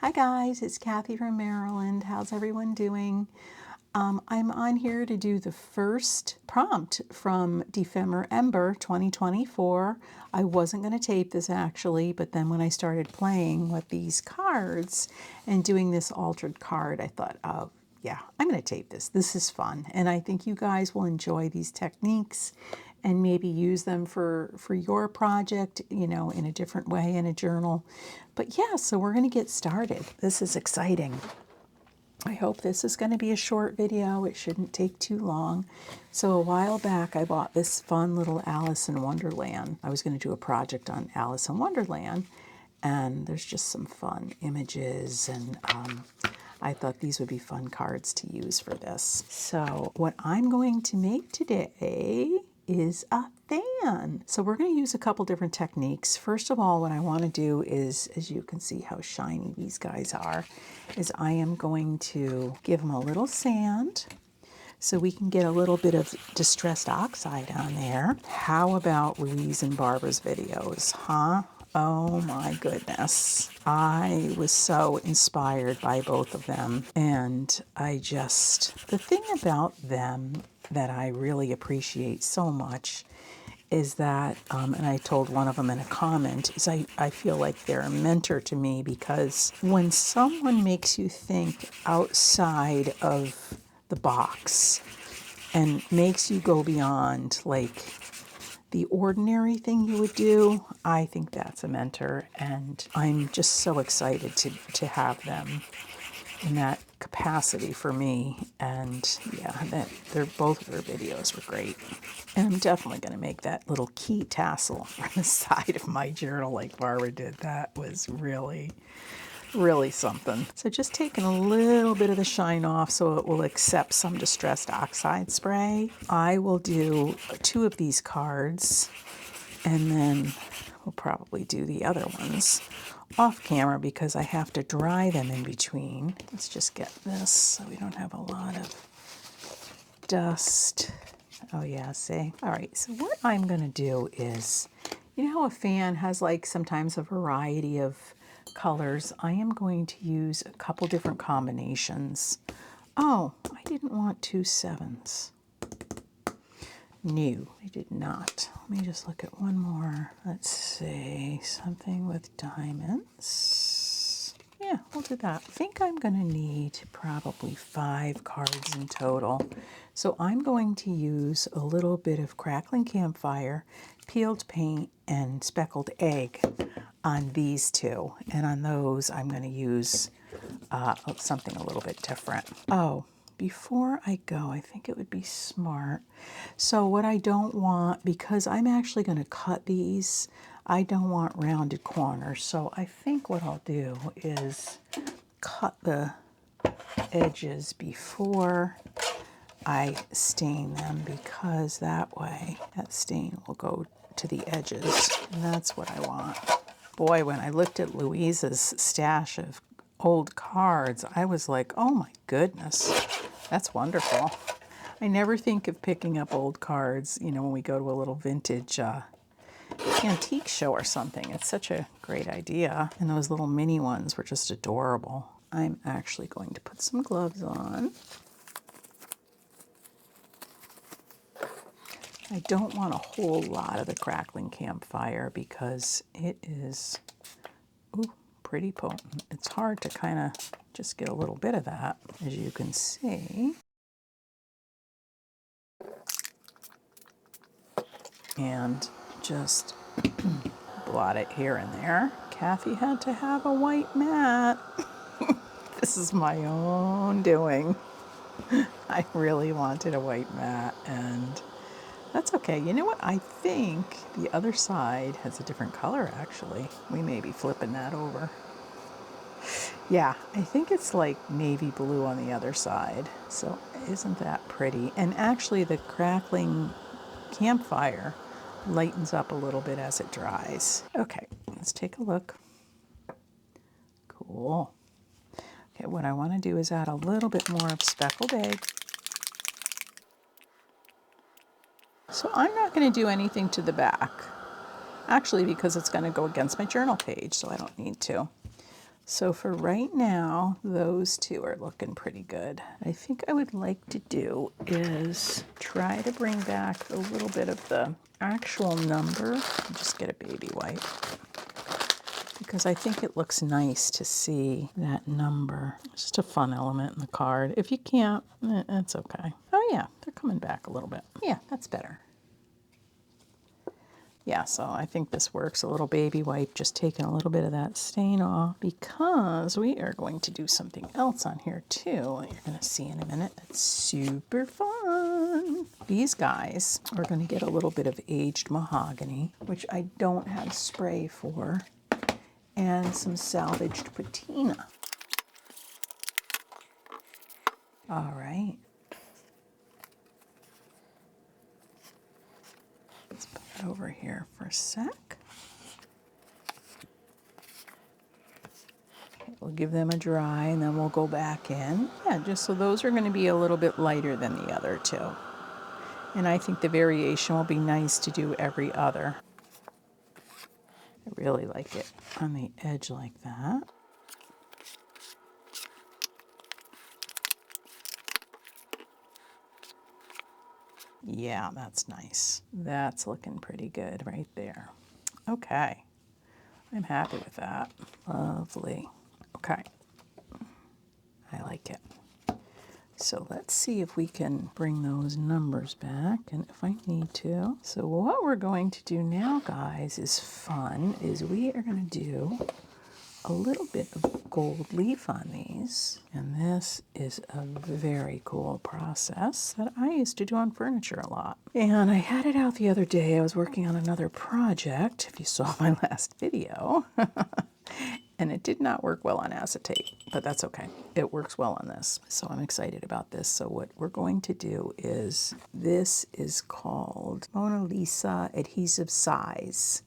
Hi guys, it's Kathy from Maryland. How's everyone doing? I'm on here to do the first prompt from Dephemerember 2024. I wasn't going to tape this actually, but then when I started playing with these cards and doing this altered card, I thought, oh yeah, I'm going to tape this. This is fun. And I think you guys will enjoy these techniques and maybe use them for your project, you know, in a different way in a journal. But yeah, so we're going to get started. This is exciting. I hope this is going to be a short video. It shouldn't take too long. So a while back, I bought this fun little Alice in Wonderland. I was going to do a project on Alice in Wonderland, and there's just some fun images, and I thought these would be fun cards to use for this. So what I'm going to make today is a fan. So we're going to use a couple different techniques. First of all, what I want to do is, as you can see how shiny these guys are, is I am going to give them a little sand so we can get a little bit of distressed oxide on there. How about Luise and Barbara's videos, huh? Oh my goodness. I was so inspired by both of them, and the thing about them that I really appreciate so much is that, and I told one of them in a comment, is I feel like they're a mentor to me, because when someone makes you think outside of the box and makes you go beyond like the ordinary thing you would do, I think that's a mentor, and I'm just so excited to have them in that capacity for me. And yeah, they're both of their videos were great. And I'm definitely going to make that little key tassel on the side of my journal like Barbara did. That was really something. So just taking a little bit of the shine off so it will accept some distressed oxide spray. I will do 2 of these cards, and then we'll probably do the other ones off camera because I have to dry them in between. Let's just get this so we don't have a lot of dust. Oh yeah, see? All right, so what I'm gonna do is, you know how a fan has like sometimes a variety of colors? I am going to use a couple different combinations. Oh, I didn't want 2 7s. No, I did not. Let me just look at one more. Let's see, something with diamonds. Yeah, we'll do that. I think I'm going to need probably 5 cards in total. So I'm going to use a little bit of crackling campfire, peeled paint, and speckled egg on these 2. And on those, I'm going to use something a little bit different. Oh, before I go, I think it would be smart. So what I don't want, because I'm actually going to cut these, I don't want rounded corners. So I think what I'll do is cut the edges before I stain them, because that way that stain will go to the edges, and that's what I want. Boy, when I looked at Louise's stash of old cards, I was like, oh my goodness, that's wonderful. I never think of picking up old cards, you know, when we go to a little vintage antique show or something. It's such a great idea. And those little mini ones were just adorable. I'm actually going to put some gloves on. I don't want a whole lot of the crackling campfire because it is pretty potent. It's hard to kind of just get a little bit of that, as you can see. And just blot it here and there. Kathy had to have a white mat. This is my own doing. I really wanted a white mat, and that's okay. You know what? I think the other side has a different color, actually. We may be flipping that over. Yeah, I think it's like navy blue on the other side. So isn't that pretty? And actually the crackling campfire lightens up a little bit as it dries. Okay, let's take a look. Cool. Okay, what I want to do is add a little bit more of speckled egg. So I'm not going to do anything to the back, actually, because it's going to go against my journal page, so I don't need to. So for right now, those two are looking pretty good. I think I would like to do is try to bring back a little bit of the actual number. Just get a baby wipe, because I think it looks nice to see that number. It's just a fun element in the card. If you can't, it's okay. Oh yeah, they're coming back a little bit. Yeah, that's better. Yeah, so I think this works. A little baby wipe, just taking a little bit of that stain off, because we are going to do something else on here too. You're going to see in a minute. That's super fun. These guys are going to get a little bit of aged mahogany, which I don't have spray for, and some salvaged patina. All right. Let's put it over here for a sec. Okay, we'll give them a dry and then we'll go back in. Yeah, just so those are going to be a little bit lighter than the other two. And I think the variation will be nice to do every other. I really like it on the edge like that. Yeah, that's nice. That's looking pretty good right there. Okay, I'm happy with that. Lovely. Okay, I like it. So let's see if we can bring those numbers back, and if I need to. So what we're going to do now, guys, is fun, is we are going to do a little bit of gold leaf on these. And this is a very cool process that I used to do on furniture a lot. And I had it out the other day. I was working on another project, if you saw my last video. And it did not work well on acetate, but that's okay. It works well on this. So I'm excited about this. So what we're going to do is, this is called Mona Lisa Adhesive Size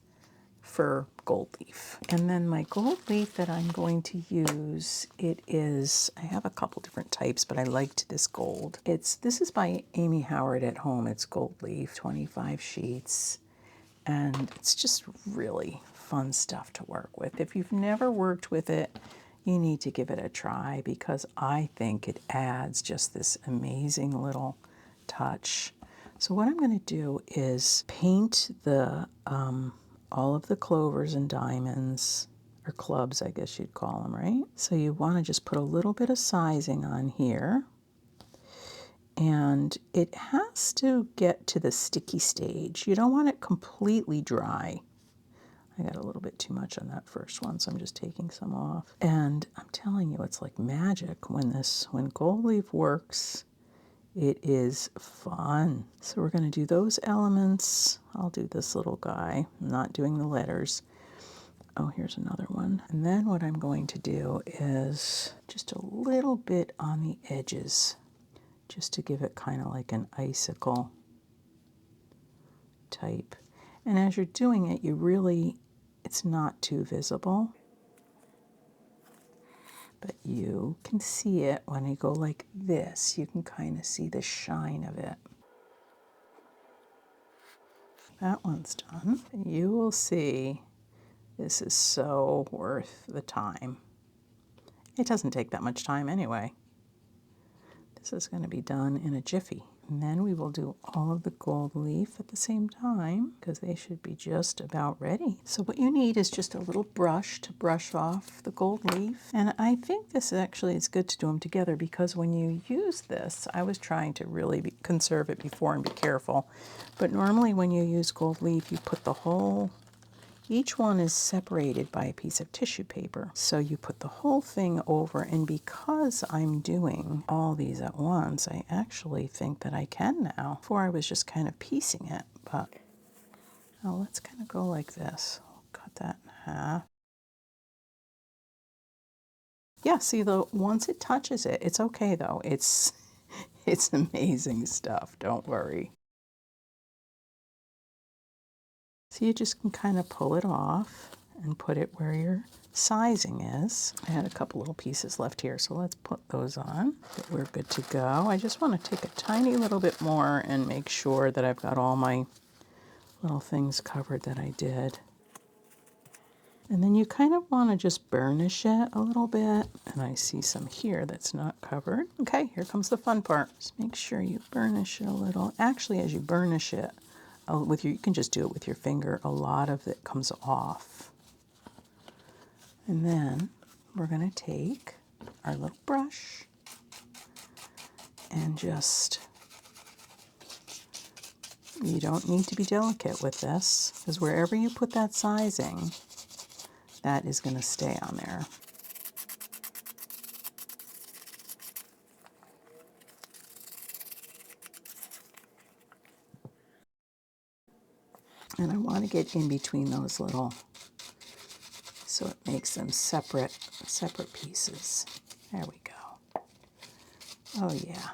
for gold leaf. And then my gold leaf that I'm going to use, it is, I have a couple different types, but I liked this gold. This is by Amy Howard at Home. It's gold leaf, 25 sheets. And it's just really fun stuff to work with. If you've never worked with it, you need to give it a try, because I think it adds just this amazing little touch. So what I'm going to do is paint the all of the clovers and diamonds, or clubs, I guess you'd call them, right? So you want to just put a little bit of sizing on here. And it has to get to the sticky stage. You don't want it completely dry. I got a little bit too much on that first one, so I'm just taking some off. And I'm telling you, it's like magic when gold leaf works. It is fun. So we're going to do those elements. I'll do this little guy. I'm not doing the letters. Oh, here's another one. And then what I'm going to do is just a little bit on the edges, just to give it kind of like an icicle type. And as you're doing it, it's not too visible, but you can see it when you go like this. You can kind of see the shine of it. That one's done. You will see this is so worth the time. It doesn't take that much time anyway. This is going to be done in a jiffy. And then we will do all of the gold leaf at the same time, because they should be just about ready. So what you need is just a little brush to brush off the gold leaf. And I think this actually is good to do them together, because when you use this, I was trying to really conserve it before and be careful. But normally when you use gold leaf, you put the whole, each one is separated by a piece of tissue paper. So you put the whole thing over, and because I'm doing all these at once, I actually think that I can now. Before I was just kind of piecing it, but now let's kind of go like this. I'll cut that in half. Yeah, see, though, once it touches it, it's okay though. It's amazing stuff, don't worry. So you just can kind of pull it off and put it where your sizing is. I had a couple little pieces left here, so let's put those on. We're good to go. I just want to take a tiny little bit more and make sure that I've got all my little things covered that I did. And then you kind of want to just burnish it a little bit. And I see some here that's not covered. Okay, here comes the fun part. Just make sure you burnish it a little. Actually, as you burnish it, you can just do it with your finger. A lot of it comes off. And then we're going to take our little brush and just, you don't need to be delicate with this, because wherever you put that sizing, that is going to stay on there. And I want to get in between those little, so it makes them separate pieces. There we go. Oh yeah.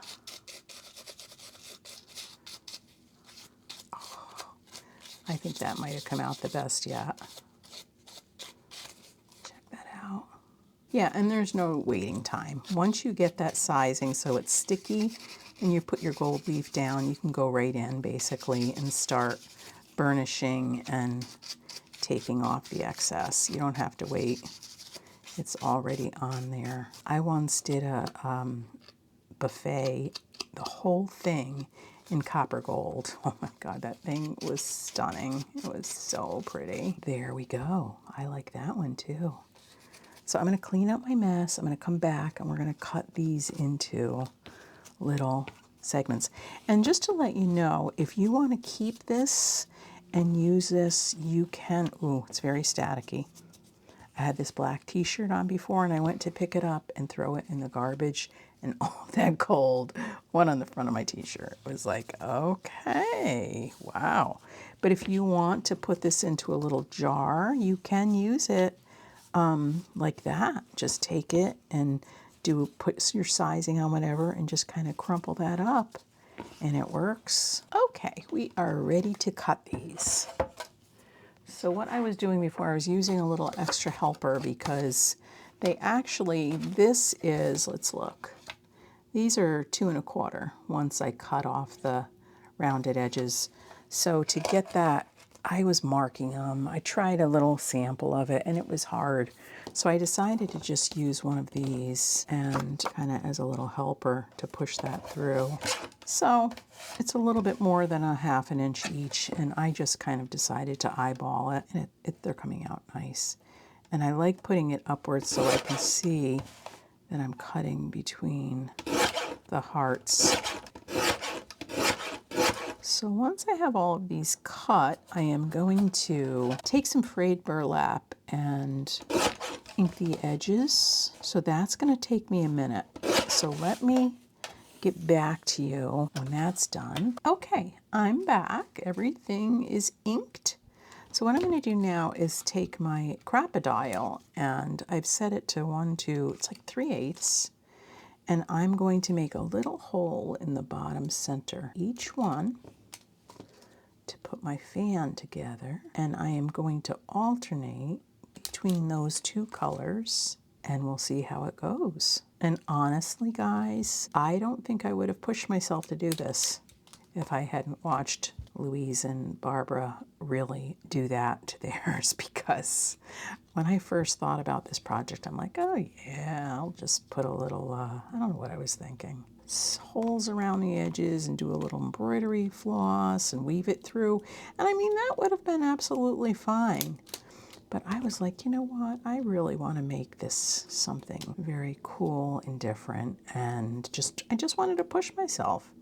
Oh, I think that might have come out the best yet. Check that out. Yeah, and there's no waiting time. Once you get that sizing so it's sticky and you put your gold leaf down, you can go right in basically and start burnishing and taking off the excess. You don't have to wait. It's already on there. I once did a buffet, the whole thing in copper gold. Oh my God, that thing was stunning. It was so pretty. There we go. I like that one too. So I'm going to clean up my mess. I'm going to come back and we're going to cut these into little segments. And just to let you know, if you want to keep this and use this, you can. Ooh, it's very staticky. I had this black t-shirt on before and I went to pick it up and throw it in the garbage, and all that gold went on the front of my t-shirt. It was like, okay, wow. But if you want to put this into a little jar, you can use it like that. Just take it and put your sizing on whatever and just kind of crumple that up and it works. Okay, we are ready to cut these. So what I was doing before, I was using a little extra helper because they actually, this is, let's look. These are 2 1/4 once I cut off the rounded edges. So to get that, I was marking them. I tried a little sample of it and it was hard. So I decided to just use one of these and kind of as a little helper to push that through. So it's a little bit more than a 1/2 inch each, and I just kind of decided to eyeball it, and they're coming out nice. And I like putting it upwards so I can see that I'm cutting between the hearts. So once I have all of these cut, I am going to take some frayed burlap and ink the edges. So that's going to take me a minute. So let me get back to you when that's done. Okay, I'm back. Everything is inked. So what I'm going to do now is take my crocodile, and I've set it to 1, 2, it's like 3/8. And I'm going to make a little hole in the bottom center, each one, to put my fan together. And I am going to alternate between those 2 colors, and we'll see how it goes. And honestly, guys, I don't think I would have pushed myself to do this if I hadn't watched Luise and Barbara really do that to theirs, because when I first thought about this project, I'm like, oh yeah, I'll just put a little, I don't know what I was thinking, holes around the edges and do a little embroidery floss and weave it through. And I mean, that would have been absolutely fine. But I was like, you know what? I really want to make this something very cool and different, and I just wanted to push myself.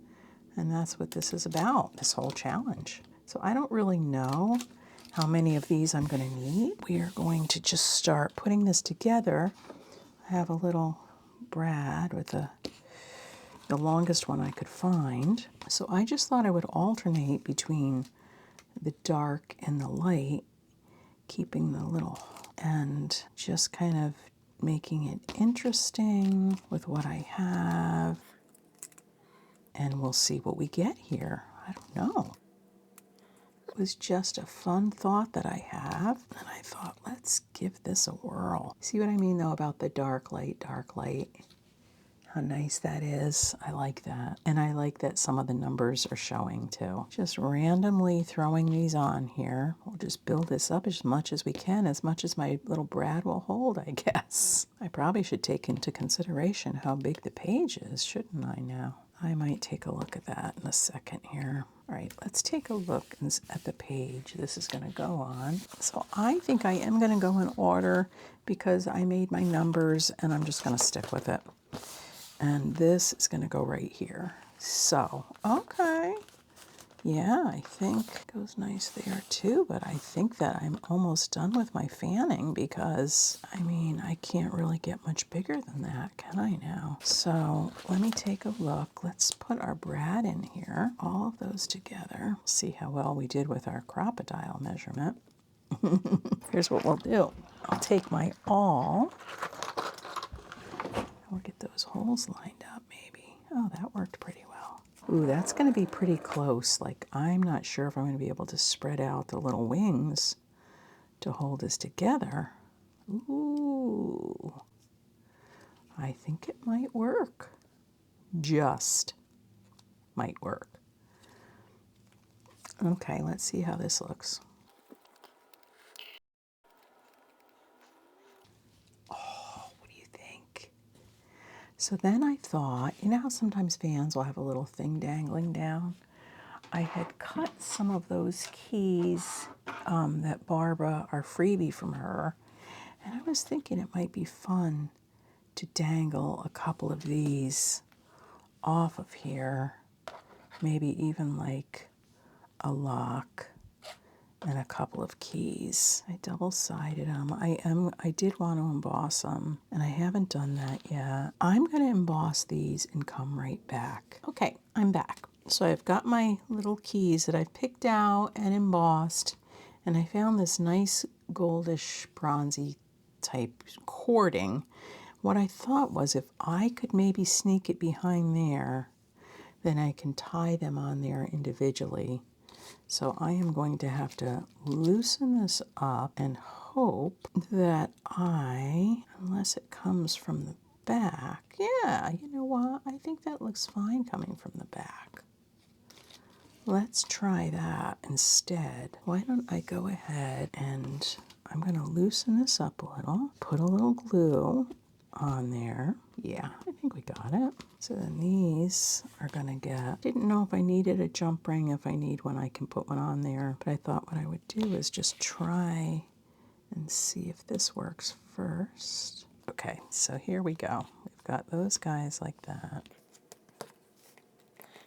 And that's what this is about, this whole challenge. So I don't really know how many of these I'm going to need. We are going to just start putting this together. I have a little brad with the longest one I could find. So I just thought I would alternate between the dark and the light, keeping the little, and just kind of making it interesting with what I have. And we'll see what we get here. I don't know. It was just a fun thought that I have, and I thought, let's give this a whirl. See what I mean, though, about the dark light, dark light? how nice that is. I like that. And I like that some of the numbers are showing too. Just randomly throwing these on here. We'll just build this up as much as we can, as much as my little brad will hold, I guess. I probably should take into consideration how big the page is, shouldn't I now? I might take a look at that in a second here. All right, let's take a look at the page this is going to go on. So I think I am going to go in order because I made my numbers and I'm just going to stick with it. And this is going to go right here. So, okay. Yeah, I think it goes nice there too, but I think that I'm almost done with my fanning because, I mean, I can't really get much bigger than that, can I now? So let me take a look. Let's put our brad in here, all of those together. See how well we did with our crocodile measurement. Here's what we'll do. I'll take my awl. We'll get those holes lined up maybe. Oh, that worked pretty well. Ooh, that's going to be pretty close. Like, I'm not sure if I'm going to be able to spread out the little wings to hold this together. Ooh, I think it might work. Just might work. Okay, let's see how this looks. Oh, what do you think? So then I thought, you know how sometimes fans will have a little thing dangling down? I had cut some of those keys that Barbara, our freebie from her, and I was thinking it might be fun to dangle a couple of these off of here, maybe even like a lock and a couple of keys. I double-sided them. I did want to emboss them, and I haven't done that yet. I'm going to emboss these and come right back. Okay, I'm back. So I've got my little keys that I've picked out and embossed, and I found this nice goldish bronzy type cording. What I thought was if I could maybe sneak it behind there, then I can tie them on there individually. So I am going to have to loosen this up and hope that unless it comes from the back, yeah, you know what? I think that looks fine coming from the back. Let's try that instead. Why don't I go ahead and I'm going to loosen this up a little, put a little glue on there. Yeah, I think we got it. So then these are going to get, didn't know if I needed a jump ring. If I need one, I can put one on there. But I thought what I would do is just try and see if this works first. Okay, so here we go. We've got those guys like that,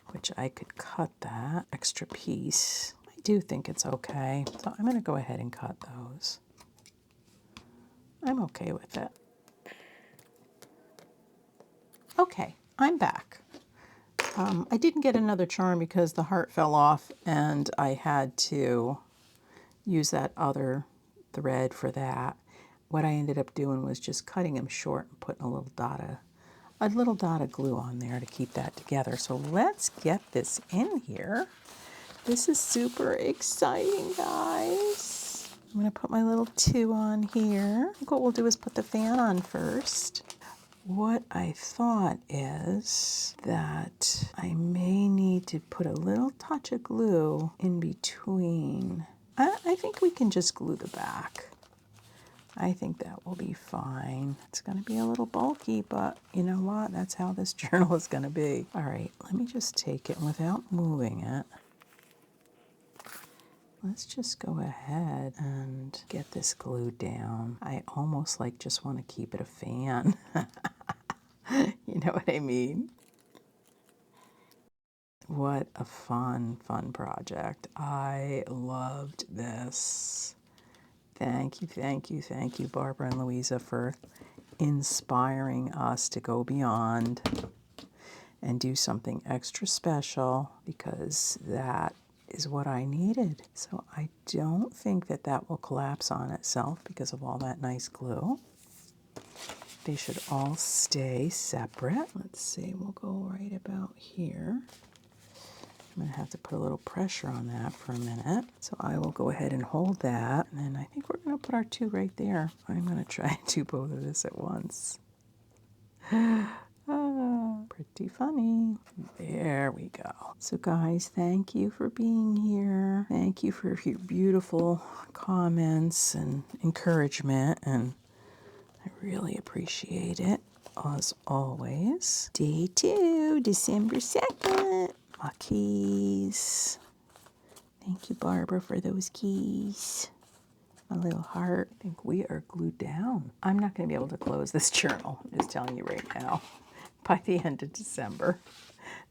which I could cut that extra piece. I do think it's okay. So I'm going to go ahead and cut those. I'm okay with it. Okay, I'm back. I didn't get another charm because the heart fell off and I had to use that other thread for that. What I ended up doing was just cutting them short and putting a little dot of glue on there to keep that together. So let's get this in here. This is super exciting, guys. I'm going to put my little 2 on here. I think what we'll do is put the fan on first. What I thought is that I may need to put a little touch of glue in between. I think we can just glue the back. I think that will be fine. It's going to be a little bulky, but you know what? That's how this journal is going to be. All right, let me just take it without moving it. Let's just go ahead and get this glued down. I almost just want to keep it a fan. You know what I mean? What a fun project. I loved this. Thank you, Barbara and Luise, for inspiring us to go beyond and do something extra special, because that is what I needed. So I don't think that will collapse on itself because of all that nice glue. They should all stay separate. Let's see, we'll go right about here. I'm going to have to put a little pressure on that for a minute. So I will go ahead and hold that. And then I think we're going to put our 2 right there. I'm going to try and do both of this at once. Pretty funny. There we go. So guys, thank you for being here. Thank you for your beautiful comments and encouragement, and I really appreciate it, as always. Day 2, December 2nd. My keys. Thank you, Barbara, for those keys. My little heart. I think we are glued down. I'm not going to be able to close this journal. I'm just telling you right now. By the end of December.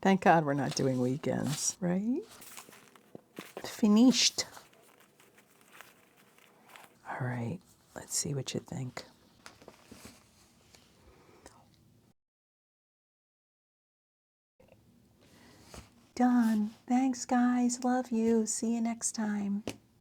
Thank God we're not doing weekends, right? Finished. All right, let's see what you think. Done. Thanks, guys. Love you. See you next time.